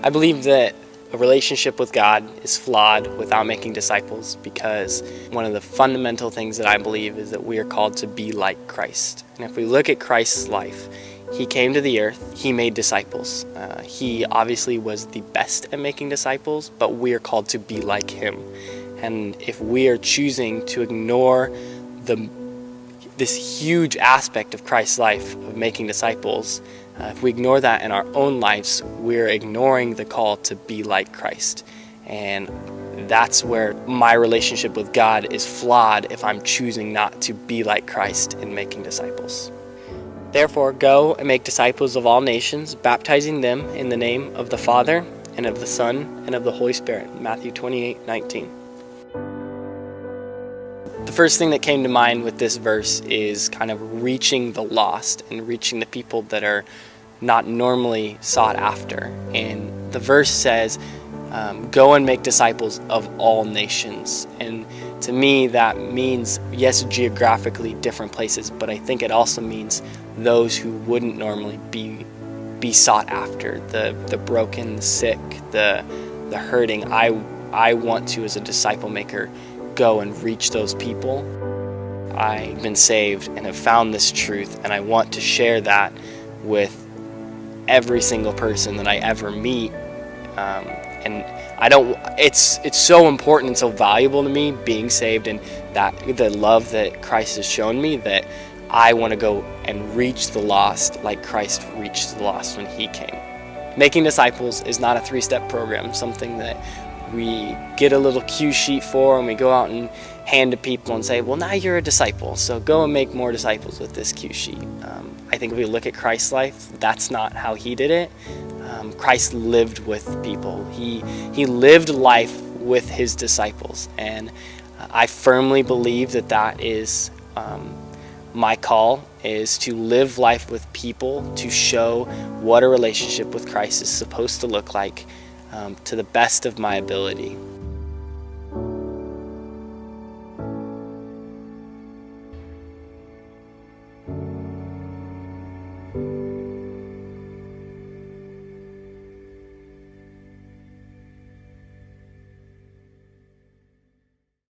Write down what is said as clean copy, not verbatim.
I believe that a relationship with God is flawed without making disciples, because one of the fundamental things that I believe is that we are called to be like Christ. And if we look at Christ's life, he came to the earth, he made disciples. He obviously was the best at making disciples, but we are called to be like him. And if we are choosing to ignore this huge aspect of Christ's life of making disciples, if we ignore that in our own lives, we're ignoring the call to be like Christ. And that's where my relationship with God is flawed, if I'm choosing not to be like Christ in making disciples. Therefore, go and make disciples of all nations, baptizing them in the name of the Father, and of the Son, and of the Holy Spirit. Matthew 28:19. The first thing that came to mind with this verse is kind of reaching the lost and reaching the people that are not normally sought after. And the verse says, go and make disciples of all nations. And to me, that means, yes, geographically different places, but I think it also means those who wouldn't normally be sought after, the broken, the sick, the hurting. I want to, as a disciple maker, go and reach those people. I've been saved and have found this truth, and I want to share that with every single person that I ever meet. And I don't. It's so important and so valuable to me, being saved, and that the love that Christ has shown me, that I want to go and reach the lost like Christ reached the lost when he came. Making disciples is not a 3-step program, something that we get a little cue sheet for and we go out and hand to people and say, well, now you're a disciple, so go and make more disciples with this cue sheet. I think if we look at Christ's life, that's not how he did it. Christ lived with people. He lived life with his disciples, and I firmly believe that is my call, is to live life with people, to show what a relationship with Christ is supposed to look like, to the best of my ability.